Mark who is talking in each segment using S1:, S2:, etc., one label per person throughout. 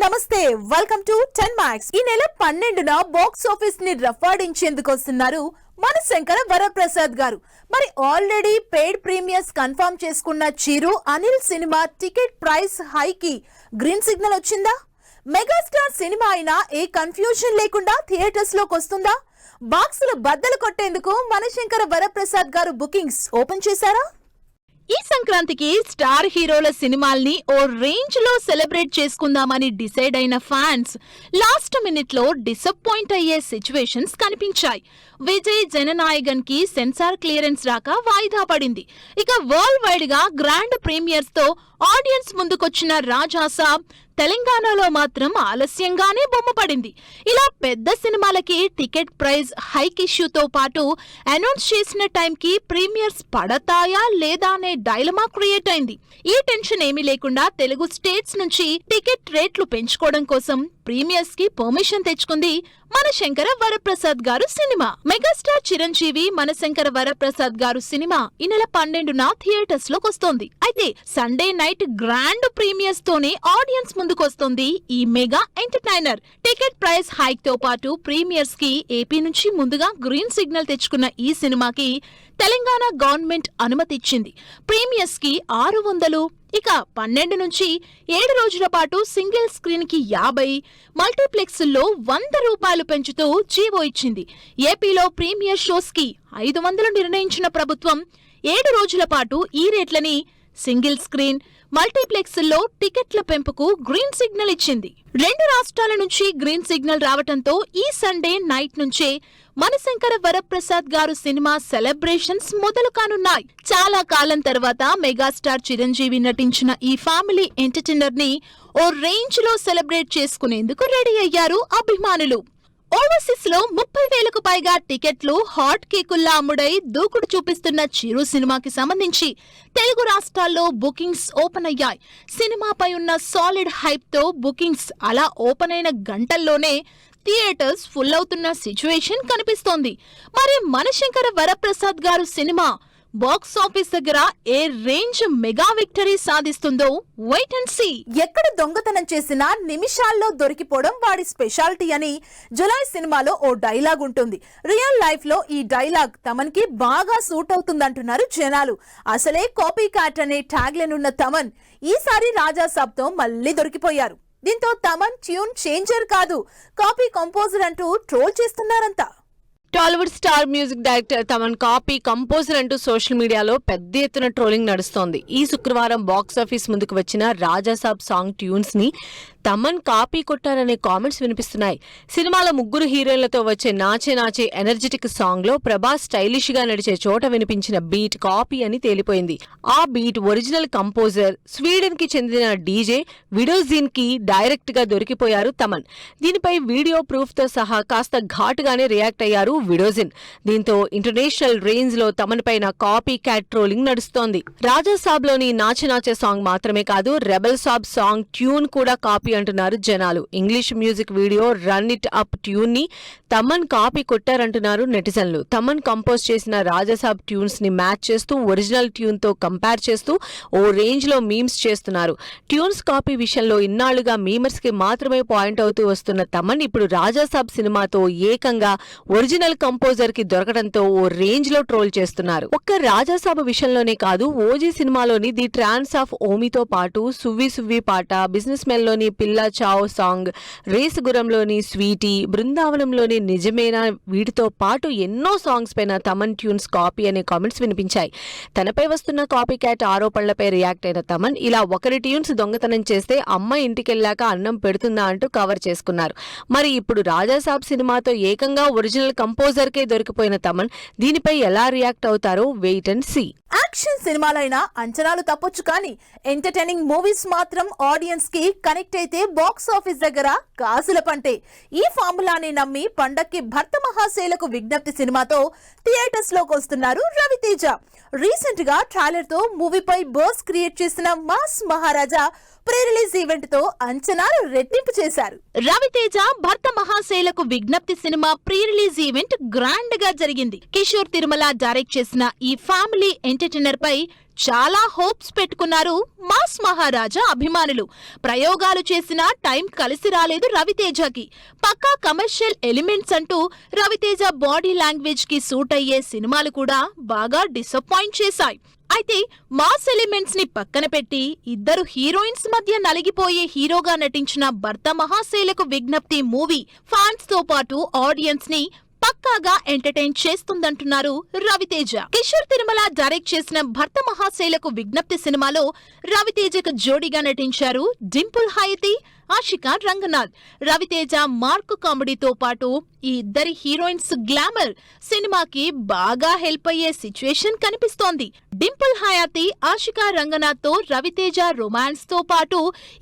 S1: నమస్తే, welcome to 10 max. ఈ నెల 12న బాక్స్ ఆఫీస్ ని రఫాడించేందుకు వస్తున్నారు మనశంకర వరప్రసాద్ గారు. మరి ఆల్రెడీ పెయిడ్ ప్రీమియర్స్ కన్ఫర్మ్ చేసుకున్న చిరు అనిల్ సినిమా టికెట్ ప్రైస్ హైకి గ్రీన్ సిగ్నల్ వచ్చిందా? మెగాస్టార్ సినిమా అయినా ఏ కన్ఫ్యూజన్ లేకుండా థియేటర్స్ లోకి వస్తుందా? బాక్సులు బద్దలు కొట్టేందుకు మనశంకర వరప్రసాద్ గారు బుకింగ్స్ ఓపెన్ చేశారా? ఈ సంక్రాంతికి స్టార్ హీరోల సినిమాల్ని ఓ రేంజ్ లో సెలబ్రేట్ చేసుకుందామని డిసైడ్ అయిన ఫ్యాన్స్ లాస్ట్ మినిట్ లో డిసప్పాయింట్ అయ్యే సిచ్యువేషన్స్ కనిపించాయి. విజయ్ జననాయగన్ కి సెన్సార్ క్లియరెన్స్ రాక వాయిదా పడింది. ఇక వరల్డ్ వైడ్ గా గ్రాండ్ ప్రీమియర్స్ తో ఆడియన్స్ ముందుకొచ్చిన రాజాసాబ్ తెలంగాణలో మాత్రం ఆలస్యంగానే బొమ్మపడింది. ఇలా పెద్ద సినిమాలకి టికెట్ ప్రైస్ హైక్ ఇష్యూతో పాటు అనౌన్స్ చేసిన టైంకి ప్రీమియర్స్ పడతాయా లేదా అనే డైలమా క్రియేట్ అయింది. ఈ టెన్షన్ ఏమీ లేకుండా తెలుగు స్టేట్స్ నుంచి టికెట్ రేట్లు పెంచుకోవడం కోసం ప్రీమియర్స్ కి పర్మిషన్ తెచ్చుకుంది మనశంకర వరప్రసాద్ గారు సినిమా. మెగాస్టార్ చిరంజీవి మనశంకర వరప్రసాద్ గారు సినిమా ఈ నెల 12న థియేటర్స్ లోకి వస్తోంది. అయితే సండే నైట్ గ్రాండ్ ప్రీమియర్స్ తోనే ఆడియన్స్ ముందుకొస్తుంది ఈ mega entertainer. Ticket price hike తో పాటు ప్రీమియర్స్ కి ఏపీ నుంచి ముందుగా గ్రీన్ సిగ్నల్ తెచ్చుకున్న ఈ సినిమాకి తెలంగాణ గవర్నమెంట్ అనుమతి ఇచ్చింది. ప్రీమియర్స్ కి 600, ఇక 12 నుంచి 7 రోజుల పాటు సింగిల్ స్క్రీన్ కి 50, మల్టీప్లెక్స్ల్లో 100 రూపాయలు పెంచుతూ జీవో ఇచ్చింది. ఏపీలో ప్రీమియర్ షోస్ కి 500 నిర్ణయించిన ప్రభుత్వం 7 రోజుల పాటు ఈ రేట్లని సింగిల్ స్క్రీన్, మల్టీప్లెక్స్ల్లో టికెట్ల పెంపుకు గ్రీన్ సిగ్నల్ ఇచ్చింది. 2 రాష్ట్రాల నుంచి గ్రీన్ సిగ్నల్ రావటంతో ఈ సండే నైట్ నుంచే మనశంకర వరప్రసాద్ గారు సినిమా సెలబ్రేషన్స్ మొదలు కానున్నాయి. చాలా కాలం తర్వాత మెగాస్టార్ చిరంజీవి నటించిన ఈ ఫ్యామిలీ ఎంటర్టైనర్ ని ఓ రేంజ్ లో సెలబ్రేట్ చేసుకునేందుకు రెడీ అయ్యారు అభిమానులు. ఓవర్సీస్ లో 30,000కు పైగా టికెట్లు హాట్ కేకుల్లా అమ్ముడై దూకుడు చూపిస్తున్న చిరు సినిమాకి సంబంధించి తెలుగు రాష్ట్రాల్లో బుకింగ్స్ ఓపెన్ అయ్యాయి. సినిమాపై ఉన్న సాలిడ్ హైప్ తో బుకింగ్స్ అలా ఓపెన్ అయిన గంటల్లోనే థియేటర్స్ ఫుల్ అవుతున్న సిచ్యువేషన్ కనిపిస్తోంది. మరి మనశంకర వరప్రసాద్ గారు సినిమా బాక్స్ ఆఫీస్ దగ్గర ఏ రేంజ్ మెగా విక్టరీ సాధిస్తుందో వెయిట్ అండ్ సీ. ఎక్కడ దొంగతనం చేసినా నిమిషాల్లో దొరికిపోవడం వాడి స్పెషాలిటీ అని జులై సినిమాలో ఓ డైలాగ్ ఉంటుంది. రియల్ లైఫ్ లో ఈ డైలాగ్ తమన్ కి బాగా సూట్ అవుతుందంటున్నారు జనాలు. అసలే కాపీ క్యాట్ అనే ట్యాగ్ లైన్ ఉన్న తమన్ ఈసారి రాజాసాబ్ తో మళ్లీ దొరికిపోయారు. దీంతో తమన్ ట్యూన్ చేంజర్ కాదు, కాపీ కంపోజర్ అంటూ ట్రోల్ చేస్తున్నారంతా.
S2: Tollywood star music director Thaman copy composer అంటూ సోషల్ మీడియాలో పెద్ద ఎత్తున ట్రోలింగ్ నడుస్తోంది. ఈ శుక్రవారం బాక్స్ ఆఫీస్ ముందుకు వచ్చిన రాజాసాబ్ సాంగ్ ట్యూన్స్ ని తమన్ కాపీ కొట్టారనే కామెంట్స్ వినిపిస్తున్నాయి. సినిమాలో 3 హీరోయిన్లతో వచ్చే నాచే నాచే ఎనర్జెటిక్ సాంగ్ లో ప్రభాస్ స్టైలిష్ గా నడిచే చోట వినిపించిన బీట్ కాపీ అని తేలిపోయింది. ఆ బీట్ ఒరిజినల్ కంపోజర్ స్వీడన్ కి చెందిన డీజే విడోజిన్ కి డైరెక్ట్ గా దొరికిపోయారు తమన్. దీనిపై వీడియో ప్రూఫ్ తో సహా కాస్త ఘాటుగానే రియాక్ట్ అయ్యారు విడోజిన్. దీంతో ఇంటర్నేషనల్ రేంజ్ లో తమన్ పైన కాపీ క్యాట్ ట్రోలింగ్ నడుస్తోంది. రాజాసాబ్ లోని నాచే నాచే సాంగ్ మాత్రమే కాదు, రెబల్ సాబ్ సాంగ్ ట్యూన్ కూడా కాపీ అంటున్నారు జనాలు. English music video run it up tune ని తమన్ కాపీ కొట్టారంటున్నారు నెటిజన్లు. తమన్ కంపోజ్ చేసిన రాజాసాబ్ ట్యూన్స్ ని మ్యాచ్ చేస్తూ ఒరిజినల్ ట్యూన్ తో కంపేర్ చేస్తూ ఓ రేంజ్ లో మీమ్స్ చేస్తున్నారు. ట్యూన్స్ కాపీ విషయంలో ఇన్నాళ్లుగా మీమర్స్ కి మాత్రమే పాయింట్ అవుతూ వస్తున్న తమన్ ఇప్పుడు రాజాసాబ్ సినిమాతో ఏకంగా ఒరిజినల్ కంపోజర్ కి దొరకడంతో ఓ రేంజ్ లో ట్రోల్ చేస్తున్నారు. ఒక్క రాజాసాబ్ విషయంలోనే కాదు, ఓజీ సినిమాలోని ది ట్రాన్స్ ఆఫ్ ఓమితో పాటు సువ్వి సువ్వి పాట, బిజినెస్ మెన్ లోని పిల్లా చావ్ సాంగ్, రేసుగురంలోని స్వీటీ, బృందావనంలోని నిజమేనా వీటితో పాటు ఎన్నో సాంగ్స్ పైన తమన్ ట్యూన్స్ కాపీ అనే కామెంట్స్ వినిపించాయి. తనపై వస్తున్న కాపీ క్యాట్ ఆరోపణలపై రియాక్ట్ అయిన తమన్ ఇలా ఒకరి ట్యూన్స్ దొంగతనం చేస్తే అమ్మ ఇంటికెళ్ళాక అన్నం పెడుతుందా అంటూ కవర్ చేసుకున్నారు. మరి ఇప్పుడు రాజాసాబ్ సినిమాతో ఏకంగా ఒరిజినల్ కంపోజర్ కే దొరికిపోయిన తమన్ దీనిపై ఎలా రియాక్ట్ అవుతారో వెయిట్ అండ్ సీ.
S1: యాక్షన్ సినిమాలైనా అంచనాలు తప్పొచ్చు, కానీ ఎంటర్టైనింగ్ మూవీస్ మాత్రం ఆడియన్స్ కి కనెక్ట్ అయితే బాక్స్ ఆఫీస్ దగ్గర గాజుల పంటే. ఈ ఫార్ములాని నమ్మి పండక్కి భర్త మహాశైలకు విజ్ఞప్తి సినిమాతో థియేటర్స్ లోకి వస్తున్నారు రవితేజ. రీసెంట్ గా ట్రైలర్ తో మూవీపై బర్స్ క్రియేట్ చేసిన మాస్ మహారాజా ప్రీ రిలీజ్ ఈవెంట్ తో అంచనాలు రెట్టింపు చేశారు.
S3: రవితేజ భర్త మహాశైలకు విజ్ఞప్తి cinema pre release event grand గా జరిగింది. కిషోర్ తిరుమల డైరెక్ట్ చేసిన ఈ ఫ్యామిలీ ఎంటర్టైనర్ పై చాలా హోప్స్ పెట్టుకున్నారు మాస్ మహారాజా అభిమానులు. ప్రయోగాలు చేసినా టైం కలిసి రాలేదు రవితేజకి. పక్కా కమర్షియల్ ఎలిమెంట్స్ అంటూ రవితేజ బాడీ లాంగ్వేజ్ కి సూట్ అయ్యే సినిమాలు కూడా బాగా డిసప్పాయింట్ చేశాయి. అయితే మాస్ ఎలిమెంట్స్ ని పక్కన పెట్టి ఇద్దరు హీరోయిన్స్ మధ్య నలిగిపోయే హీరోగా నటించిన భర్త మహాశైలకు విజ్ఞప్తి మూవీ ఫ్యాన్స్ తో పాటు ఆడియన్స్ ని పక్కాగా ఎంటర్టైన్ చేస్తుందంటున్నారు రవితేజ. కిషోర్ తిరుమల డైరెక్ట్ చేసిన భర్త మహాశైలకు విజ్ఞప్తి సినిమాలో రవితేజకు జోడీగా నటించారు డింపుల్ హయతి, ఆషికా రంగనాథ్. రవితేజ మార్క్ కామెడీతో పాటు ఈ ఇద్దరి హీరోయిన్స్ గ్లామర్ సినిమాకి బాగా హెల్ప్ అయ్యే సిచ్యువేషన్ కనిపిస్తోంది. డింపుల్ హయాతి, ఆషికా రంగనాథ్ తో రవితేజ రొమాన్స్ తో పాటు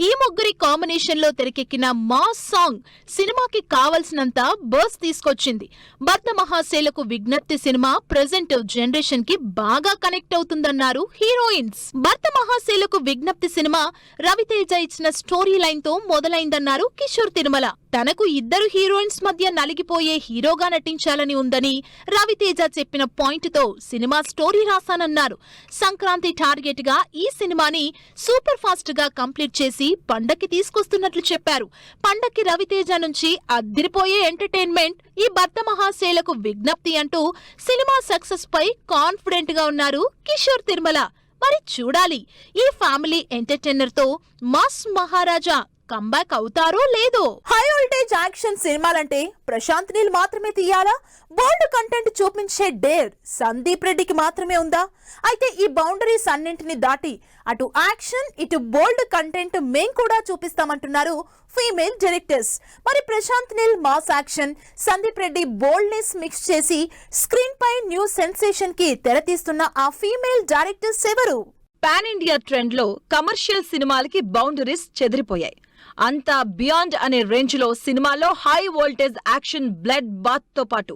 S3: ఈ ముగ్గురి కాంబినేషన్ లో తెరకెక్కిన మాస్ సాంగ్ సినిమాకి కావలసినంత బర్స్ తీసుకొచ్చింది. భర్త మహాశైలకు విజ్ఞప్తి సినిమా ప్రెజెంట్ జనరేషన్ కి బాగా కనెక్ట్ అవుతుందన్నారు హీరోయిన్స్. భర్త మహాశైలకు విజ్ఞప్తి సినిమా రవితేజ ఇచ్చిన స్టోరీ లైన్ తో మొదలైందన్నారు కిషోర్ తిరుమల. తనకు ఇద్దరు హీరోయిన్స్ మధ్య నలిగిపోయే హీరోగా నటించాలని ఉందని రవితేజ చెప్పిన పాయింట్ తో సినిమా స్టోరీ రాశానన్నారు. సంక్రాంతి టార్గెట్ గా ఈ సినిమాని సూపర్ ఫాస్ట్ గా కంప్లీట్ చేసి పండక్కి తీసుకొస్తున్నట్లు చెప్పారు. పండక్కి రవితేజ నుంచి అద్దిరిపోయే ఎంటర్టైన్మెంట్ ఈ భర్త మహాశైలకు విజ్ఞప్తి అంటూ సినిమా సక్సెస్ పై కాన్ఫిడెంట్ గా ఉన్నారు కిషోర్ తిరుమల. మరి చూడాలి ఈ ఫ్యామిలీ ఎంటర్టైనర్ తో మాస్ మహారాజా కంబ్యాక్ అవుతారో లేదో.
S1: హై వోల్టేజ్ యాక్షన్ సినిమాలంటే ప్రశాంత్ నీల్ మాత్రమే తీయాలా? బోల్డ్ కంటెంట్ చూపించే డేర్ సందీప్ రెడ్డికి మాత్రమే ఉందా? అయితే ఈ బౌండరీస్ అన్నింటిని దాటి అటు యాక్షన్ ఇటు బోల్డ్ కంటెంట్ మేం కూడా చూపిస్తామంటున్నారు ఫీమేల్ డైరెక్టర్స్. మరి Prashanth Neel mass action, Sandeep Reddy boldness mix చేసి స్క్రీన్ పై న్యూ సెన్సేషన్ కి తెరతీస్తున్న ఆ ఫీమేల్ డైరెక్టర్స్ ఎవరు?
S4: పాన్ ఇండియా ట్రెండ్ లో కమర్షియల్ సినిమాలకి బౌండరీస్ చెదిరిపోయాయి. అంతా బియాండ్ అనే రేంజ్ లో సినిమాలో high voltage action, blood bath తో పాటు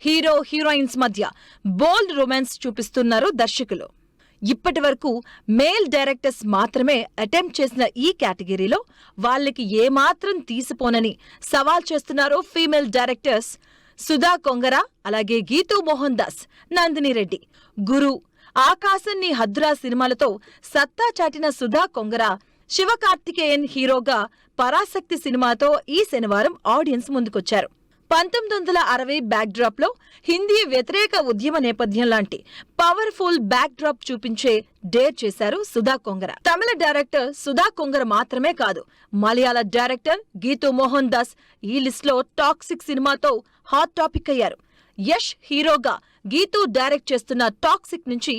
S4: హీరో హీరోయిన్స్ మధ్య బోల్డ్ రొమాన్స్ చూపిస్తున్నారు దర్శకులు. ఇప్పటి వరకు మేల్ డైరెక్టర్స్ మాత్రమే అటెంప్ట్ చేసిన ఈ కేటగిరీలో వాళ్ళకి ఏమాత్రం తీసిపోనని సవాల్ చేస్తున్నారు ఫీమేల్ డైరెక్టర్స్ సుధా కొంగర, అలాగే గీతూ మోహన్ దాస్, నందిని రెడ్డి. గురు, ఆకాశం నీ హద్దురా సినిమాలతో సత్తా చాటిన సుధా కొంగర శివకార్తికేయన్ హీరోగా పరాశక్తి సినిమాతో ఈ శనివారం ఆడియన్స్ ముందుకొచ్చారు. 1960 బ్యాక్డ్రాప్ లో హిందీ వ్యతిరేక ఉద్యమ నేపథ్యం లాంటి పవర్ఫుల్ బ్యాక్డ్రాప్ చూపించే డేర్ చేశారు సుధా కొంగర. తమిళ డైరెక్టర్ సుధా కొంగర మాత్రమే కాదు, మలయాళ డైరెక్టర్ గీతూ మోహన్ దాస్ ఈ లిస్ట్ లో టాక్సిక్ సినిమాతో హాట్ టాపిక్ అయ్యారు. యష్ హీరోగా గీతూ డైరెక్ట్ చేస్తున్న టాక్సిక్ నుంచి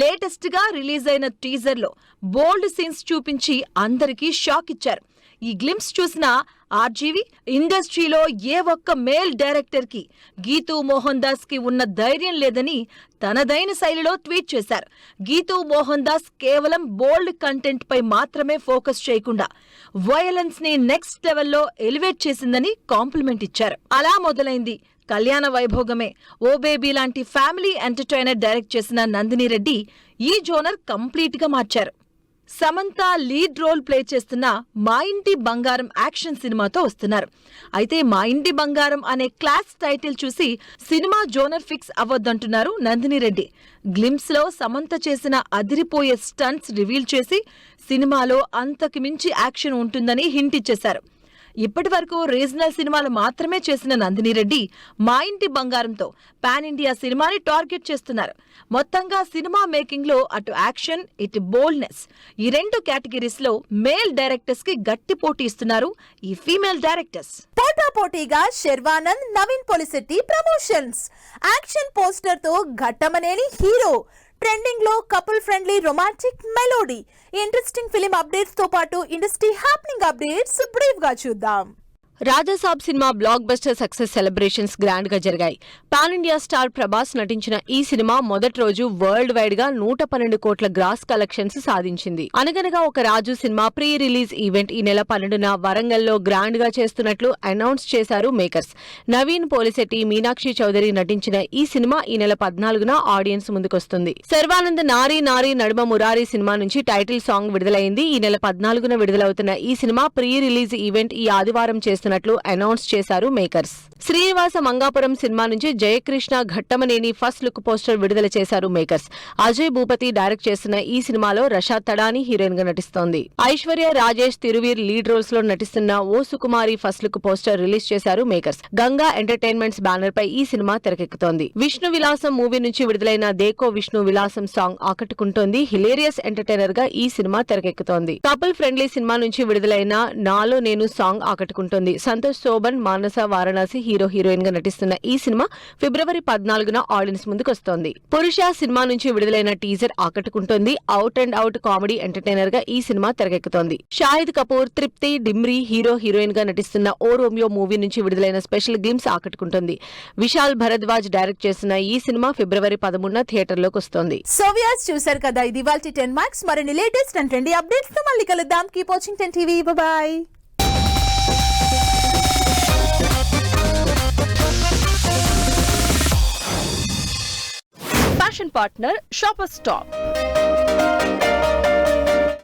S4: లేటెస్ట్ గా రిలీజ్ అయిన టీజర్ లో బోల్డ్ సీన్స్ చూపించి అందరికీ షాక్ ఇచ్చారు. ఈ గ్లింప్స్ చూసిన ఆర్జీవి ఇండస్ట్రీలో ఏ ఒక్క మేల్ డైరెక్టర్ కి గీతూ మోహన్ దాస్ కి ఉన్న ధైర్యం లేదని తనదైన శైలిలో ట్వీట్ చేశారు. గీతూ మోహన్ దాస్ కేవలం బోల్డ్ కంటెంట్ పై మాత్రమే ఫోకస్ చేయకుండా వయలెన్స్ ని నెక్స్ట్ లెవెల్లో ఎలివేట్ చేసిందని కాంప్లిమెంట్ ఇచ్చారు. అలా మొదలైంది కళ్యాణ వైభోగమే. ఓ బేబీ లాంటి ఫ్యామిలీ ఎంటర్టైనర్ డైరెక్ట్ చేసిన నందిని రెడ్డి ఈ జోనర్ కంప్లీట్ గా మార్చారు. సమంత లీడ్ రోల్ ప్లే చేస్తున్న మా ఇంటి బంగారం యాక్షన్ సినిమాతో వస్తున్నారు. అయితే మా ఇంటి బంగారం అనే క్లాస్ టైటిల్ చూసి సినిమా జోనర్ ఫిక్స్ అవ్వొద్దంటున్నారు నందిని రెడ్డి. గ్లింప్స్ లో సమంత చేసిన అదిరిపోయే స్టంట్స్ రివీల్ చేసి సినిమాలో అంతకు మించి యాక్షన్ ఉంటుందని హింట్ ఇచ్చేశారు. ఇప్పటి వరకు రీజనల్ సినిమాలు మాత్రమే చేసిన నందిని రెడ్డి మా ఇంటి బంగారంతో పాన్ ఇండియా సినిమాని టార్గెట్ చేస్తున్నారు. మొత్తంగా సినిమా మేకింగ్ లో అటు యాక్షన్ ఇటు బోల్డ్నెస్ ఈ రెండు కేటగిరీస్ లో మేల్ డైరెక్టర్స్ కి గట్టి పోటీ ఇస్తున్నారు ఈ ఫీమేల్ డైరెక్టర్స్.
S1: పోటాపోటీగా Sharwanand, Naveen Polishetty promotions. Action poster తో ఘట్టమనేని హీరో, ట్రెండింగ్ లో couple friendly romantic melody. Interesting film updates తో పాటు ఇండస్ట్రీ హ్యాపెనింగ్ అప్డేట్స్ బ్రీఫ్ గా చూద్దాం.
S2: రాజాసాబ్ సినిమా blockbuster success celebrations grand గా జరిగాయి. పాన్ ఇండియా స్టార్ ప్రభాస్ నటించిన ఈ సినిమా మొదటి రోజు వరల్డ్ వైడ్ గా 112 కోట్ల గ్రాస్ కలెక్షన్స్ సాధించింది. అనగనగా ఒక రాజు సినిమా ప్రీ రిలీజ్ ఈవెంట్ ఈ నెల 12న వరంగల్లో గ్రాండ్ గా చేస్తున్నట్లు అనౌన్స్ చేశారు మేకర్స్. నవీన్ పోలిశెట్టి, మీనాక్షి చౌదరి నటించిన ఈ సినిమా ఈ నెల 14న ఆడియన్స్ ముందుకొస్తుంది. శర్వానంద్ నారీ నారీ నడుమ మురారి సినిమా నుంచి టైటిల్ సాంగ్ విడుదలైంది. ఈ నెల 14న విడుదలవుతున్న ఈ సినిమా ప్రీ రిలీజ్ ఈవెంట్ ఈ ఆదివారం చేస్తున్నట్లు అనౌన్స్ చేశారు మేకర్స్. శ్రీనివాస మంగాపురం సినిమా నుంచి Jayakrishna Ghattamaneni first look poster విడుదల చేశారు మేకర్స్. అజయ్ భూపతి డైరెక్ట్ చేస్తున్న ఈ సినిమాలో రషాద్ తడాని హీరోయిన్ గా నటిస్తోంది. ఐశ్వర్య రాజేష్, తిరువీర్ లీడ్ రోల్స్ లో నటిస్తున్న ఓ సుకుమారి ఫస్ట్ లుక్ పోస్టర్ రిలీజ్ చేశారు మేకర్స్. గంగా ఎంటర్టైన్మెంట్స్ బ్యానర్ పై ఈ సినిమా తెరకెక్కుతోంది. విష్ణు విలాసం మూవీ నుంచి విడుదలైన దేకో విష్ణు విలాసం సాంగ్ ఆకట్టుకుంటోంది. హిలేరియస్ ఎంటర్టైనర్ గా ఈ సినిమా తెరకెక్కుతోంది. కపుల్ ఫ్రెండ్లీ సినిమా నుంచి విడుదలైన నాలో నేను సాంగ్ ఆకట్టుకుంటోంది. సంతోష్ శోభన్, మానస వారణాసి హీరో హీరోయిన్ గా నటిస్తున్న ఈ సినిమా ఫిబ్రవరి 14న ఆడియన్స్ ముందుకొస్తోంది. పురుష సినిమా నుంచి విడుదలైన టీజర్ ఆకట్టుకుంటోంది. Out and out comedy entertainer గా ఈ సినిమా తెరకెక్కుతోంది. షాహిద్ కపూర్, తృప్తి డిమ్రీ హీరో హీరోయిన్ గా నటిస్తున్న ఓ రోమియో మూవీ నుంచి విడుదలైన స్పెషల్ గ్లిమ్స్ ఆకట్టుకుంటోంది. విశాల్ భరద్వాజ్ డైరెక్ట్ చేస్తున్న ఈ సినిమా ఫిబ్రవరి 13న థియేటర్లోకి వస్తోంది.
S1: సో వ్యూయర్స్ చూశారు కదా, ఇది ఇవాల్టి 10 మార్క్స్. మరిన్ని లేటెస్ట్ అండ్ ట్రెండీ అప్డేట్స్ తో మళ్ళీ కలుద్దాం. Keep watching 10 TV. Bye.
S4: Fashion partner Shoppers Stop.